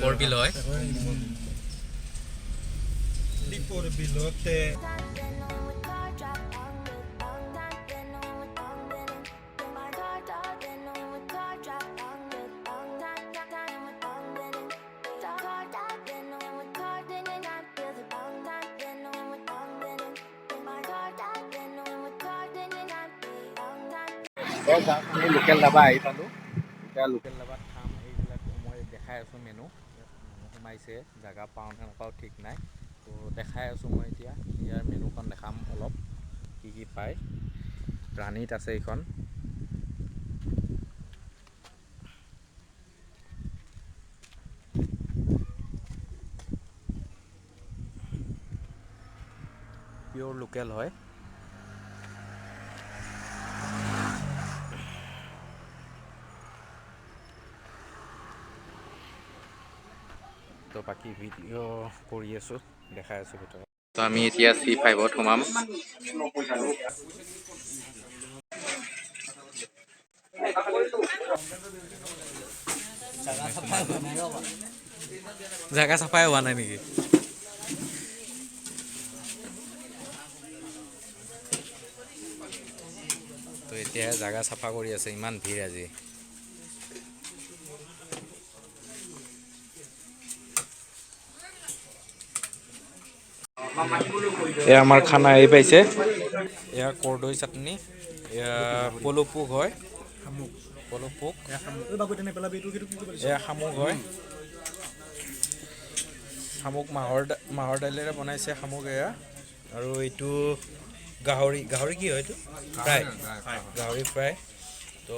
Deepor Beel হয় Deepor Beelote local dhaba আহি পালোঁ এতিয়া লোকেল ধাবাত খাম এইবিলাক মই দেখাই আছোঁ মেনু সোমাইছে জেগা পাওঁ নে নাপাওঁ ঠিক নাই তো দেখাই আছোঁ মই এতিয়া ইয়াৰ মেনুখন দেখাম অলপ কি কি পায় ৰাণীত আছে এইখন পিয়'ৰ লোকেল হয় তো বাকী ভিডিঅ' কৰি আছোঁ দেখাই আছোঁ ভিতৰত তো আমি এতিয়া C5ত সোমাম জাগা চাফাই হোৱা নাই নেকি তো এতিয়া জাগা চাফা কৰি আছে ইমান ভিৰ আজি এয়া আমাৰ খানা আহি পাইছে এয়া কৰ্দৈ চাটনি এয়া পলু পোক হয় পলু পোক এয়া শামুক হয় শামুক মাহৰ দাইলেৰে বনাইছে শামুক এয়া আৰু এইটো গাহৰি কি হয় এইটো ফ্ৰাই গাহৰি ফ্ৰাই তো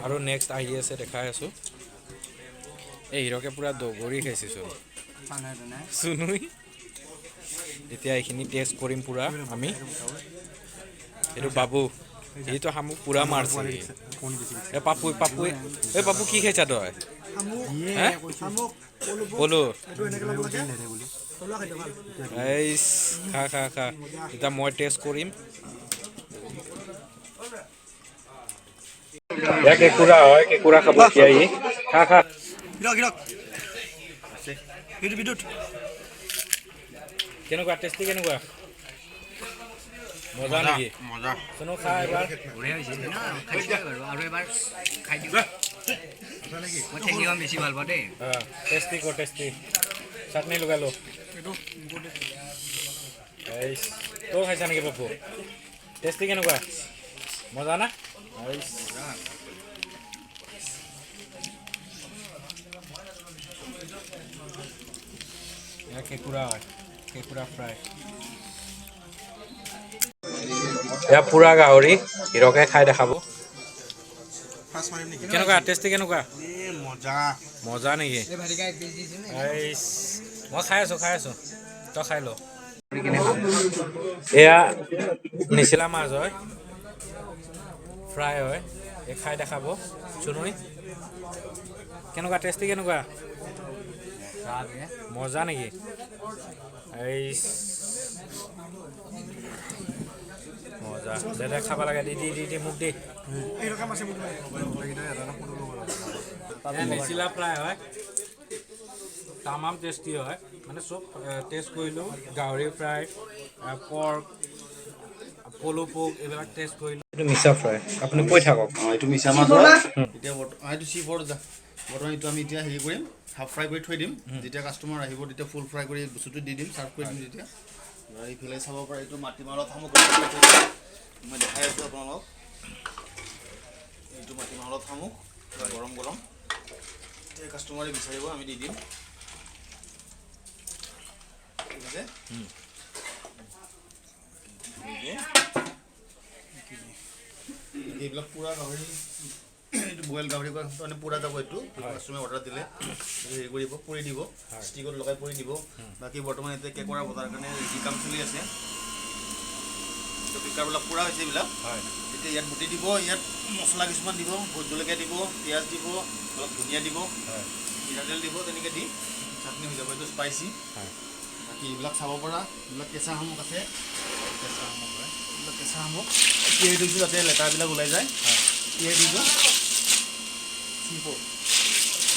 আৰু নেক্সট আহি আছে দেখাই আছোঁ এই হিৰকে পূৰা দগৰি খাইছোঁ চুনুই এতিয়া এইখিনি টেষ্ট কৰিম পূৰা আমি এইটো বাবু এইটো শামুক পূৰা মাৰছে পাপু কি খাইছা তই পলু এই খা এতিয়া মই টেষ্ট কৰিম এয়া কেঁকুৰা হয় কেঁকুৰা খাব আহি খা কেনেকুৱা টেষ্টি কেনেকুৱা মজা নেকি মজা চুনো খা এবাৰ বঢ়িয়া হৈছে আৰু এবাৰ খাই দিব মই ঠেঙিখন বেছি ভাল পাওঁ দেই টেষ্টি চাটনি লগালো তই খাইছা নেকি বাপু টেষ্টি কেনেকুৱা মজা না কেঁকুৰা হয় কেঁকুৰা ফ্ৰাই এয়া পুৰা গাহৰি হিৰকে খাই দেখাব কেনেকুৱা টেষ্টি কেনেকুৱা মজা নেকি মই খাই আছোঁ তই খাই ল এয়া নিচিলা মাছ হয় ফ্ৰাই হয় এই খাই দেখাব চুনুই কেনেকুৱা টেষ্টি কেনেকুৱা মজা নেকি মজা দে খাব লাগে দি মোক দি নিচিলা ফ্ৰাই হয় তামাম টেষ্টি হয় মানে চব টেষ্ট কৰিলোঁ গাহৰি ফ্ৰাই পৰ্ক পলু পোক এইবিলাক টেষ্ট কৰিলোঁ এইটো মিছা ফ্ৰাই আপুনি কৈ থাকক এইটো মিছা মাছ হয় এতিয়া এইটো C4 বৰ্তমান এইটো আমি এতিয়া হেৰি কৰিম হাফ ফ্ৰাই কৰি থৈ দিম যেতিয়া কাষ্টমাৰ আহিব তেতিয়া ফুল ফ্ৰাই কৰি বস্তুটো দি দিম চাৰ্ভ কৰি দিম তেতিয়া এইফালে চাব পাৰে এইটো মাটিমাহৰ শামুক মই দেখাই আছোঁ আপোনালোকক এইটো মাটিমাহৰ শামুক গৰম এতিয়া কাষ্টমাৰে বিচাৰিব আমি দি দিম ঠিক আছে এইবিলাক পুৰা গাহৰি এইটো বইল গাহৰি মানে পুৰা যাব এইটো কাষ্টমাৰে অৰ্ডাৰ দিলে হেৰি কৰিব পুৰি দিব ষ্টিকত লগাই পুৰি দিব বাকী বৰ্তমান এতিয়া কেঁকুৰা বজাৰ কাৰণে যি কাম চলি আছে কেঁকুৰাবিলাক পুৰা হৈছে এইবিলাক এতিয়া ইয়াত বুটি দিব ইয়াত মছলা কিছুমান দিব ভোট জলকীয়া দিব পিঁয়াজ দিব অলপ ধনিয়া দিব মিঠাতেল দিব তেনেকৈ দি চাটনি হৈ যাব এইটো স্পাইচি বাকী এইবিলাক চাব পৰা এইবিলাক কেঁচা শামুক আছে এইবিলাক কেঁচা শামুক তিয়াই দিছোঁ যাতে লেতেৰাবিলাক ওলাই যায় তিয়াই দিছোঁ C4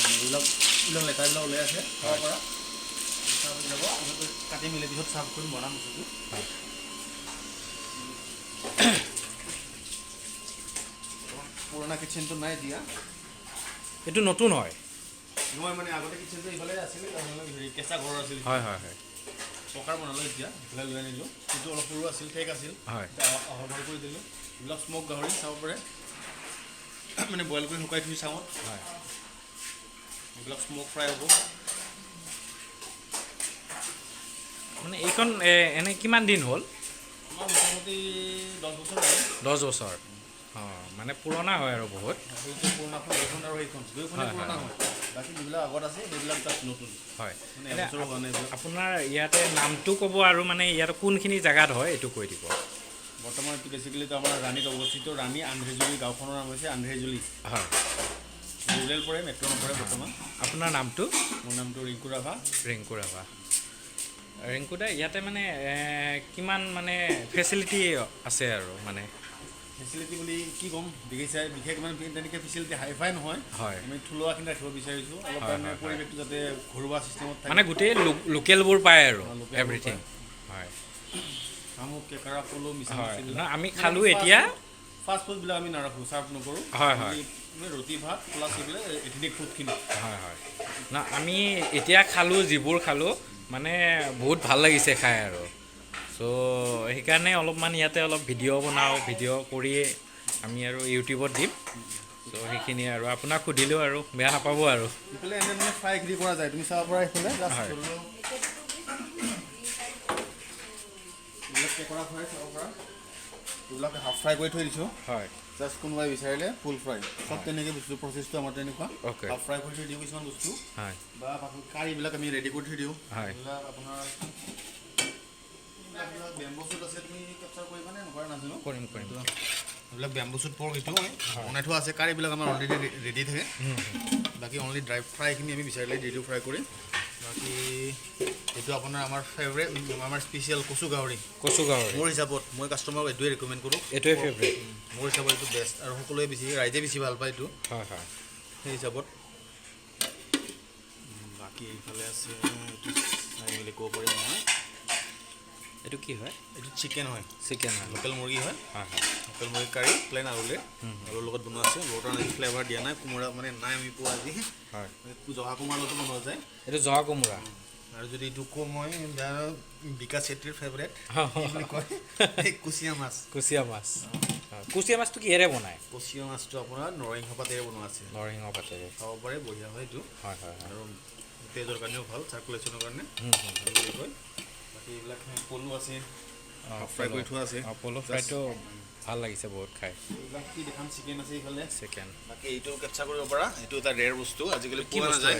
এইবিলাক এইবিলাক লেটাৰবিলাক ওলাই আছে খাব পৰা যাব কাটি মেলি পিছত চাৰ্ভ কৰিম বনাম বস্তুটো পুৰণা কিটচেনটো নাই এতিয়া এইটো নতুন হয় মই মানে আগতে কিটচেনটো ইফালে আছিল কেঁচা ঘৰ আছিল হয় হয় হয় পকাৰ বনালোঁ এতিয়া ইফালে লৈ আনিলোঁ সেইটো অলপ সৰু আছিল ঠেক আছিল হয় অহল কৰি দিলোঁ এইবিলাক স্মক গাহৰি চাব পাৰে মানে বইল কৰি শুকাই থৈ চাওঁ হয় এইবিলাক স্মক ফ্ৰাই হ'ব মানে এইখন এনে কিমান দিন হ'ল আমাৰ মোটামুটি 10 বছৰ হ'ল 10 বছৰ অঁ মানে পুৰণা হয় আৰু বহুত পুৰণাখন এইখন আৰু এইখন দুয়োখনেই পুৰণা হয় বাকী যিবিলাক আগত আছে সেইবিলাক তাত নতুন হয় মানে এবছৰো হোৱা নাই এইবিলাক আপোনাৰ ইয়াতে নামটো ক'ব আৰু মানে ইয়াত কোনখিনি জেগাত হয় এইটো কৈ দিব বৰ্তমান এইটো বেচিকেলিতো আমাৰ ৰাণীত অৱস্থিত ৰাণী আন্ধ্ৰেজুলি গাঁওখনৰ নাম হৈছে আন্ধ্ৰেজুলি হয় ৰুৰেল পৰে মেট্ৰ' নপৰে বৰ্তমান আপোনাৰ নামটো মোৰ নামটো ৰিংকু ৰাভা ৰিংকু দা ইয়াতে মানে কিমান মানে ফেচিলিটি আছে আৰু মানে ফেচিলিটি বুলি কি ক'ম দেখিছাই বিশেষ মানে তেনেকৈ ফেচিলিটি হাই ফাই নহয় হয় আমি থলুৱাখিনি ৰাখিব বিচাৰিছোঁ অলপ মানে পৰিৱেশটো যাতে ঘৰুৱা ছিষ্টেমত থাকে মানে গোটেই লোকেলবোৰ পায় আৰু এভৰিথিং হয় শামুক কেঁকৰা পলু মিছা হয় মাছবিলাক আমি খালোঁ এতিয়া ফাষ্ট ফুডবিলাক আমি নাৰাখোঁ ছাৰ্ভ নকৰোঁ হয় হয় ৰুটি ভাত প্লাছ এইবিলাক এথেনিক ফুডখিনি হয় হয় না আমি এতিয়া খালোঁ যিবোৰ খালোঁ মানে বহুত ভাল লাগিছে খাই আৰু চ' সেইকাৰণে অলপমান ইয়াতে অলপ ভিডিঅ' বনাওঁ ভিডিঅ' কৰিয়ে আমি আৰু ইউটিউবত দিম চ' সেইখিনি আৰু আপোনাক সুধিলোঁ আৰু বেয়া নাপাব আৰু ইফালে এনে মানে ফ্ৰাইখিনি কৰা যায় তুমি চাব পৰা এইফালে হয় এইবিলাক কেঁকৰা ফ্ৰাই চাব পৰা এইবিলাক হাফ ফ্ৰাই কৰি থৈ দিছোঁ হয় জাষ্ট কোনোবাই বিচাৰিলে ফুল ফ্ৰাই চব তেনেকৈ বস্তু প্ৰচেছটো আমাৰ তেনেকুৱা অ'কে হাফ ফ্ৰাই কৰি থৈ দিওঁ কিছুমান বস্তু হয় বা কাৰীবিলাক আমি ৰেডি কৰি থৈ দিওঁ হয় এইবিলাক আপোনাৰ বেম্বো চুট আছে তুমি কেপচাৰ কৰিবা নে নকৰা নাজানো কৰিম এইবিলাক বেম্বো চুট পৰ্ক এইটো বনাই থোৱা আছে কাৰীবিলাক আমাৰ অলৰেডি ৰেডি থাকে বাকী অনলি ড্ৰাই ফ্ৰাইখিনি আমি বিচাৰিলে দি দিওঁ ফ্ৰাই কৰি বাকী এইটো আপোনাৰ আমাৰ ফেভৰেট আমাৰ স্পেচিয়েল কচু গাহৰি মোৰ হিচাপত মই কাষ্টমাৰক এইটোৱে ৰিকমেণ্ড কৰোঁ এইটোৱে ফেভৰেট মোৰ হিচাপত এইটো বেষ্ট আৰু সকলোৱে ৰাইজে বেছি ভাল পায় এইটো হয় হয় সেই হিচাপত বাকী এইফালে আছে এইটো চাই মেলি ক'ব পাৰিম মই এইটো কি হয় এইটো চিকেন হয় লোকেল মুৰ্গী হয় লোকেল মুৰ্গী কাৰী প্লেইন আলুৰ লগত বনোৱা আছে বৰ্তমান আজি ফ্লেভাৰ দিয়া নাই কোমোৰা মানে নাই আমি পোৱা আজি হয় জহা কোমোৰাৰ লগতো বনোৱা যায় এইটো জহা কোমোৰা আৰু যদি এইটো কওঁ মই বিকাশ চেত্ৰীৰ ফেভৰেট বুলি কয় কুচিয়া মাছটো কিহেৰে বনায় কুচিয়া মাছটো আপোনাৰ নৰসিংহ পাতেৰে বনোৱা আছে নৰসিংহ পাতেৰে খাব পাৰে বঢ়িয়া হয় এইটো হয় হয় আৰু তেজৰ কাৰণেও ভাল চাৰ্কুলেশ্যনৰ কাৰণে বুলি কয় বাকী এইবিলাক পলু আছে ফ্ৰাই কৰি থোৱা আছে পলু ফ্ৰাইটো ভাল লাগিছে বহুত খাই এইবিলাক কি দেখাম চিকেন আছে এইফালে চিকেন বাকী এইটো কেপচাৰ কৰিব পৰা এইটো এটা ৰেয়াৰ বস্তু আজিকালি পোৱা নাযায়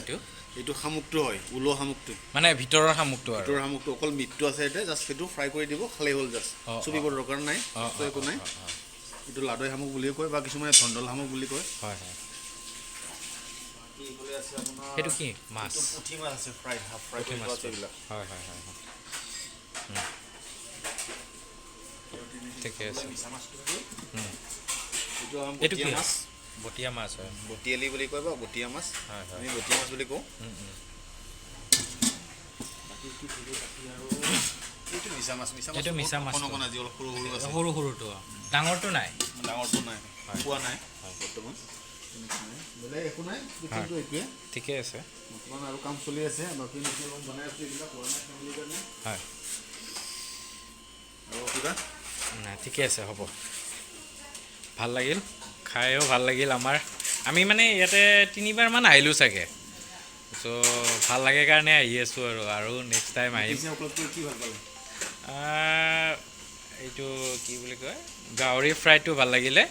এইটো শামুকটো হয় ওলোৱা শামুকটো মানে ভিতৰৰ শামুকটো আৰু ভিতৰৰ শামুকটো অকল মিটটো আছে এতিয়া জাষ্ট সেইটো ফ্ৰাই কৰি দিব খালেই হ'ল জাষ্ট চুবিবৰ দৰকাৰ নাই একো নাই এইটো লাদৈ শামুক বুলিও কয় বা কিছুমানে ধন্দল শামুক বুলি কয় হয় হয় এইফালে আছে আপোনাৰ সেইটো কি মাছ পুঠি মাছ আছে ফ্ৰাই হাফ ফ্ৰাই কৰি থোৱা আছে এইবিলাক হয় হয় হয় ঠিকে আছে এইটো কি মাছ বটীয়া মাছ হয় বটিয়ালি বুলি কয় বা বটীয়া মাছ আমি বটীয়া মাছ বুলি কওঁ এইটো মিছা মাছ আজি অলপ সৰু সৰু আছে সৰুটো ডাঙৰটো নাই পোৱা নাই বৰ্তমান বেলেগ একো নাই এইটোৱে ঠিকে আছে বৰ্তমান আৰু কাম চলি আছে বাকী বনাই আছোঁ এইবিলাক হোৱা নাই ফেমিলিৰ কাৰণে হয় আৰু কিবা নাই ঠিকে আছে হ'ব ভাল লাগিল খায়ো ভাল লাগিল আমাৰ আমি মানে ইয়াতে 3বাৰমান আহিলোঁ চাগে চ' ভাল লাগে কাৰণে আহি আছোঁ আৰু নেক্সট টাইম আহিম কি ভাল পালে এইটো কি বুলি কয় গাহৰি ফ্ৰাইটো ভাল লাগিলে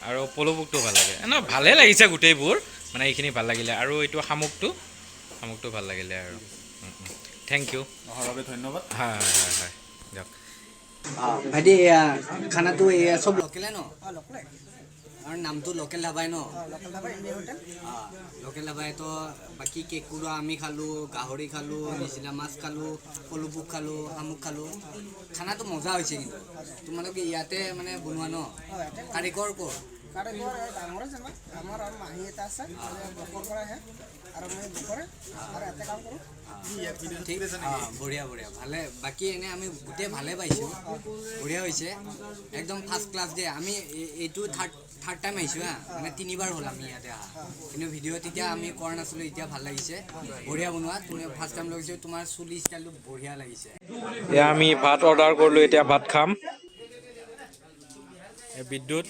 আৰু পলু পোকটো ভাল লাগে ভালেই লাগিছে গোটেইবোৰ মানে এইখিনি ভাল লাগিলে আৰু এইটো শামুকটো ভাল লাগিলে আৰু থেংক ইউ অহাৰ বাবে ধন্যবাদ হয় হয় হয় হয় দিয়ক ভাইটি খানাটো চব লোকেলে ন আৰু নামটো লোকেল ধাবাই ন লোকেল ধাবাই তো বাকী কেঁকুৰা আমি খালোঁ গাহৰি খালোঁ নিচিলা মাছ খালোঁ পলু পোক খালোঁ শামুক খালোঁ খানাটো মজা হৈছে কিন্তু তোমালোকে ইয়াতে মানে বনোৱা ন কাৰিকৰ ক'ৰ কাৰিকৰ ডাঙৰে যেনিবা আমাৰ আৰু মাহী এটা আছে বকৰ পৰা আহে আৰু মই বকৰে আৰু ইয়াতে কাম কৰোঁ ঠিক বঢ়িয়া বঢ়িয়া ভালে বাকী এনে আমি গোটেই ভালে পাইছোঁ বঢ়িয়া হৈছে একদম ফাৰ্ষ্ট ক্লাছ দিয়ে আমি এইটো থাৰ্ড টাইম আহিছোঁ হা মানে 3বাৰ হ'ল আমি ইয়াতে অহা কিন্তু ভিডিঅ' তেতিয়া আমি কৰা নাছিলোঁ এতিয়া ভাল লাগিছে বঢ়িয়া বনোৱা তুমি ফাৰ্ষ্ট টাইম লাগিছে তোমাৰ চুলি ষ্টাইলটো বঢ়িয়া লাগিছে এয়া আমি ভাত অৰ্ডাৰ কৰিলোঁ এতিয়া ভাত খাম বিদ্যুৎ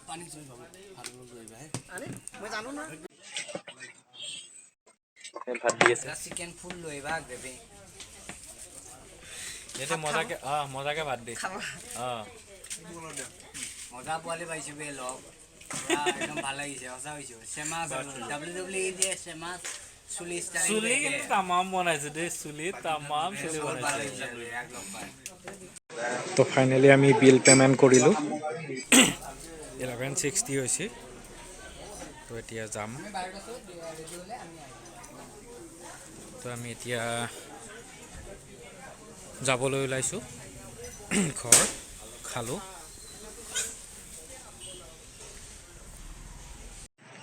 পানী চুই পাব আৰু লৈ যায় মই জানো না ভাত দি আছে চিকেন ফুল লৈ আহিবা গ্ৰেভি এইটো মজাকে ভাত দি মজা পোৱালি পাইছোঁ বে লগ একদম ভাল লাগিছে সঁচা হৈছোঁ চেমাছ WWE দিয়ে চেমাছ চুলি চুলি কিন্তু তামাম বনাইছে দেই চুলি তামাম চুলি বনাইছে তো ফাইনেলি আমি বিল পে'মেণ্ট কৰিলোঁ 1160 হৈছে তো এতিয়া যাম তো আমি এতিয়া যাবলৈ ওলাইছোঁ ঘৰ খালোঁ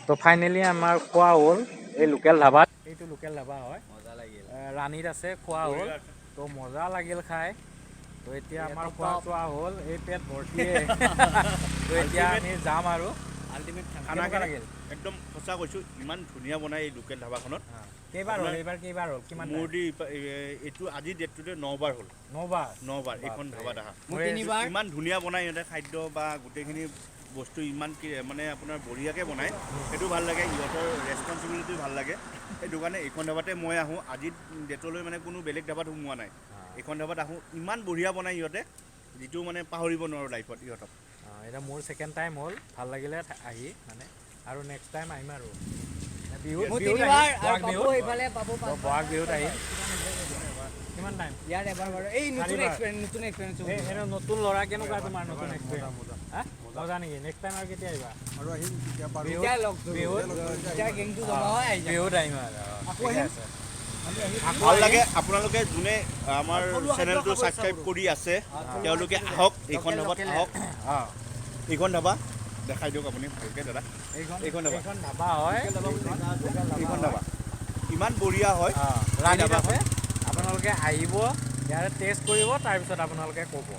তো ফাইনেলি আমাৰ খোৱা হ'ল এই লোকেল ধাবাত এইটো লোকেল ধাবা হয় মজা লাগিল ৰাণীত আছে খোৱা হ'ল তো মজা লাগিল খাই তো এতিয়া আমাৰ খোৱা চোৱা হ'ল এই পেট ভৰ্তিয়ে তো এতিয়া আমি যাম আৰু আল্টিমেট খানা লাগিল একদম সঁচা কৈছোঁ ইমান ধুনীয়া বনাই এই লোকেল ধাবাখনত কেইবাৰ হ'ল কেইবাৰ হ'ল কিমান মোৰ দি এইটো আজি ডেটটোতে 9বাৰ হ'ল 9বাৰ এইখন ধাবা দেখা ইমান ধুনীয়া বনাই সিহঁতে খাদ্য বা গোটেইখিনি বস্তু ইমান মানে আপোনাৰ বঢ়িয়াকৈ বনায় সেইটো ভাল লাগে সিহঁতৰ ৰেচপনচিবিলিটি ভাল লাগে সেইটো কাৰণে এইখন ধাবাতে মই আহোঁ আজি ডেটলৈ মানে কোনো বেলেগ ধাবাত সোমোৱা নাই এইখন ধাবাত আহোঁ ইমান বঢ়িয়া বনায় সিহঁতে যিটো মানে পাহৰিব নোৱাৰোঁ লাইফত ইহঁতক এটা মোৰ ছেকেণ্ড টাইম হ'ল ভাল লাগিলে আহি মানে আৰু নেক্সট টাইম আহিম আৰু বহাগ বিহুত আহিম কিমান টাইম ইয়াৰ এবাৰ বাৰু এই নতুন এক্সপেৰিয়েঞ্চ নতুন ল'ৰা কেনেকুৱা তোমাৰ নতুন এক্সপেৰিয়েঞ্চ মজা নেকি নেক্সট টাইম আৰু কেতিয়া আহিবা আৰু আহিম তেতিয়া পাৰোঁ বিহুত আহিম আৰু ভাল লাগে আপোনালোকে যোনে আমাৰ চেনেলটো ছাবস্ক্ৰাইব কৰি আছে তেওঁলোকে আহক এইখন ধাবাত আহক এইখন ধাবা দেখাই দিয়ক আপুনি ভালকৈ দাদা এইখন ধাবা হয় এইখন ধাবা ইমান বঢ়িয়া হয় ৰাণীত আছে আপোনালোকে আহিব ইয়াৰে টেষ্ট কৰিব তাৰপিছত আপোনালোকে ক'ব